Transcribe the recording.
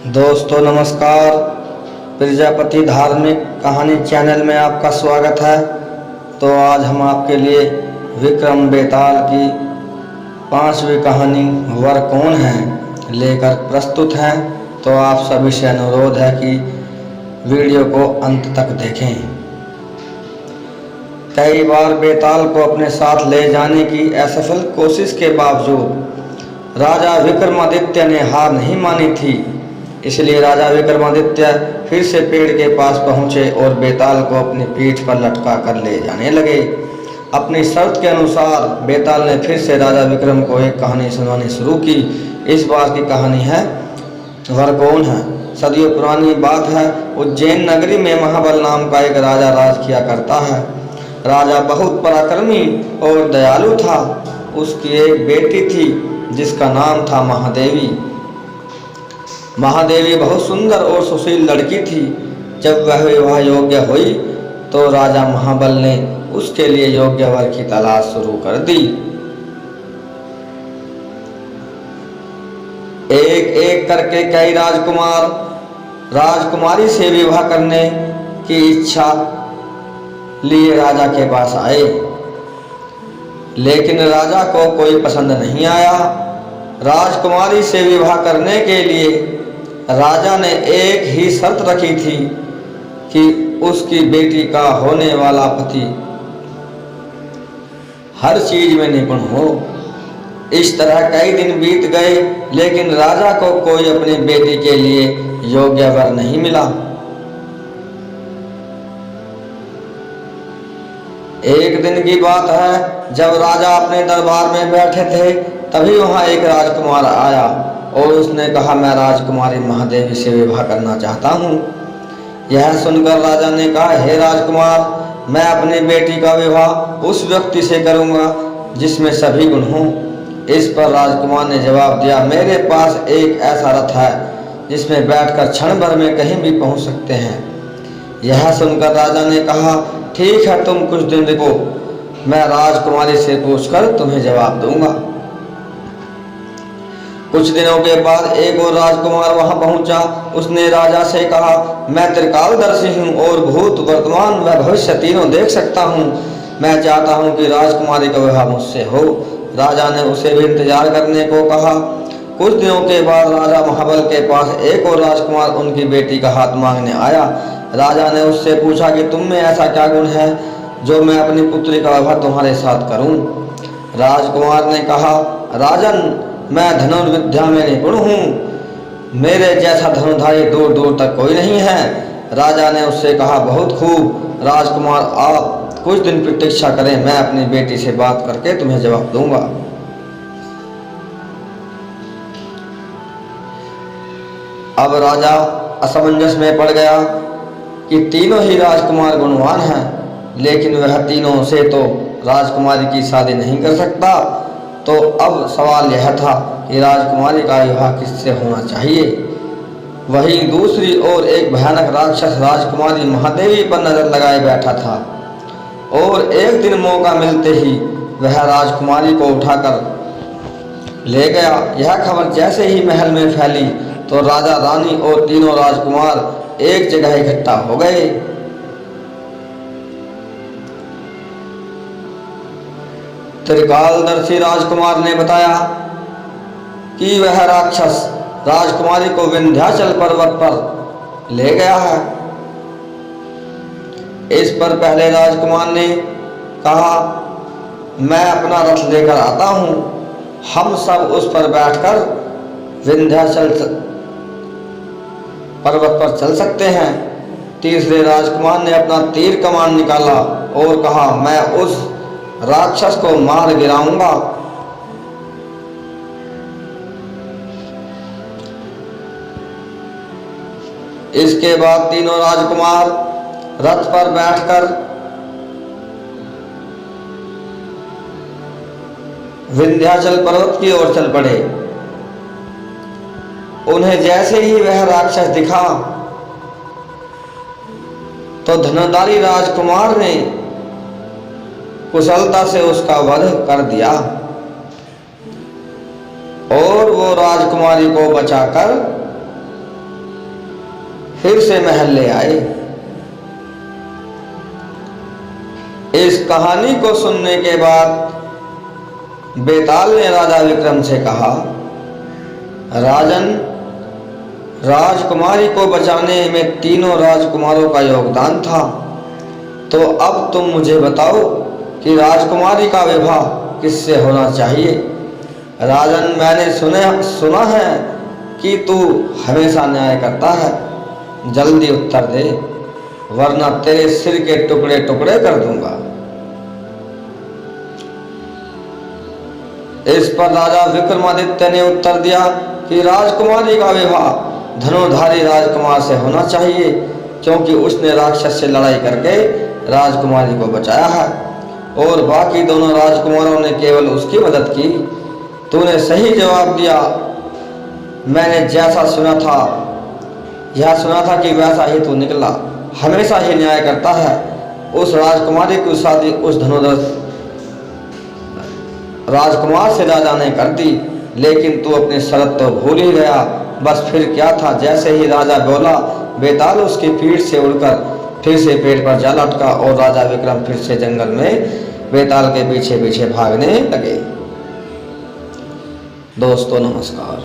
दोस्तों नमस्कार। प्रजापति धार्मिक कहानी चैनल में आपका स्वागत है। तो आज हम आपके लिए विक्रम बेताल की 5वीं कहानी वर कौन है लेकर प्रस्तुत हैं। तो आप सभी से अनुरोध है कि वीडियो को अंत तक देखें। कई बार बेताल को अपने साथ ले जाने की असफल कोशिश के बावजूद राजा विक्रमादित्य ने हार नहीं मानी थी। इसलिए राजा विक्रमादित्य फिर से पेड़ के पास पहुंचे और बेताल को अपनी पीठ पर लटका कर ले जाने लगे। अपनी शर्त के अनुसार बेताल ने फिर से राजा विक्रम को एक कहानी सुनानी शुरू की। इस बार की कहानी है वर कौन है। सदियों पुरानी बात है। उज्जैन नगरी में महाबल नाम का एक राजा राज किया करता है। राजा बहुत पराक्रमी और दयालु था। उसकी एक बेटी थी जिसका नाम था महादेवी। महादेवी बहुत सुंदर और सुशील लड़की थी। जब वह विवाह योग्य हुई तो राजा महाबल ने उसके लिए योग्य वर की तलाश शुरू कर दी। एक एक करके कई राजकुमारी से विवाह करने की इच्छा लिए राजा के पास आए, लेकिन राजा को कोई पसंद नहीं आया। राजकुमारी से विवाह करने के लिए राजा ने एक ही शर्त रखी थी कि उसकी बेटी का होने वाला पति हर चीज में निपुण हो। इस तरह कई दिन बीत गए, लेकिन राजा को कोई अपनी बेटी के लिए योग्य वर नहीं मिला। एक दिन की बात है, जब राजा अपने दरबार में बैठे थे, तभी वहां एक राजकुमार आया और उसने कहा, मैं राजकुमारी महादेवी से विवाह करना चाहता हूँ। यह सुनकर राजा ने कहा, हे राजकुमार, मैं अपनी बेटी का विवाह उस व्यक्ति से करूँगा जिसमें सभी गुण हों। इस पर राजकुमार ने जवाब दिया, मेरे पास एक ऐसा रथ है जिसमें बैठकर क्षण भर में कहीं भी पहुँच सकते हैं। यह सुनकर राजा ने कहा, ठीक है, तुम कुछ दिन रुको, मैं राजकुमारी से पूछकर तुम्हें जवाब दूंगा। कुछ दिनों के बाद एक और राजकुमार वहां पहुंचा। उसने राजा से कहा, मैं त्रिकालदर्शी हूं और भूत, वर्तमान व भविष्य तीनों देख सकता हूं। मैं चाहता हूं कि राजकुमारी का विवाह मुझसे हो। राजा ने उसे भी इंतजार करने को कहा। कुछ दिनों के बाद राजा महाबल के पास एक और राजकुमार उनकी बेटी का हाथ मांगने आया। राजा ने उससे पूछा कि तुम में ऐसा क्या गुण है जो मैं अपनी पुत्री का विवाह तुम्हारे साथ करूं। राजकुमार ने कहा, राजन, मैं धनुर्विद्या में निपुण हूँ। मेरे जैसा धनुर्धारी दूर दूर तक कोई नहीं है। राजा ने उससे कहा, बहुत खूब राजकुमार, आप कुछ दिन प्रतीक्षा करें, मैं अपनी बेटी से बात करके तुम्हें जवाब दूंगा। अब राजा असमंजस में पड़ गया कि तीनों ही राजकुमार गुणवान हैं, लेकिन वह तीनों से तो राजकुमारी की शादी नहीं कर सकता। तो अब सवाल यह था कि राजकुमारी का विवाह किससे होना चाहिए। वहीं दूसरी ओर एक भयानक राक्षस राजकुमारी महादेवी पर नजर लगाए बैठा था और एक दिन मौका मिलते ही वह राजकुमारी को उठाकर ले गया। यह खबर जैसे ही महल में फैली तो राजा, रानी और तीनों राजकुमार एक जगह इकट्ठा हो गए। त्रिकालदर्शी राजकुमार ने बताया कि वह राक्षस राजकुमारी को विंध्याचल पर्वत पर ले गया है। इस पर पहले राजकुमार ने कहा, मैं अपना रथ लेकर आता हूं, हम सब उस पर बैठकर विंध्याचल पर्वत पर चल सकते हैं। तीसरे राजकुमार ने अपना तीर कमान निकाला और कहा, मैं उस राक्षस को मार गिराऊंगा। इसके बाद तीनों राजकुमार रथ पर बैठकर विंध्याचल पर्वत की ओर चल पड़े। उन्हें जैसे ही वह राक्षस दिखा तो धनुर्धारी राजकुमार ने कुशलता से उसका वध कर दिया और वो राजकुमारी को बचाकर फिर से महल ले आए। इस कहानी को सुनने के बाद बेताल ने राजा विक्रम से कहा, राजन, राजकुमारी को बचाने में तीनों राजकुमारों का योगदान था, तो अब तुम मुझे बताओ कि राजकुमारी का विवाह किससे होना चाहिए। राजन, मैंने सुना है कि तू हमेशा न्याय करता है, जल्दी उत्तर दे वरना तेरे सिर के टुकड़े टुकड़े कर दूंगा। इस पर राजा विक्रमादित्य ने उत्तर दिया कि राजकुमारी का विवाह धनुर्धारी राजकुमार से होना चाहिए, क्योंकि उसने राक्षस से लड़ाई करके राजकुमारी को बचाया है और बाकी दोनों राजकुमारों ने केवल उसकी मदद की। तूने सही जवाब दिया। मैंने जैसा सुना था यह सुना था कि वैसा ही तू निकला, हमेशा ही न्याय करता है। उस राजकुमारी की शादी उस धनुर्धर राजकुमार से राजा ने कर दी, लेकिन तू अपनी शर्त तो भूल ही गया। बस फिर क्या था, जैसे ही राजा बोला, बेताल उसकी पीठ से उड़कर फिर से पेड़ पर जा लटका और राजा विक्रम फिर से जंगल में बेताल के पीछे पीछे भागने लगे। दोस्तों नमस्कार।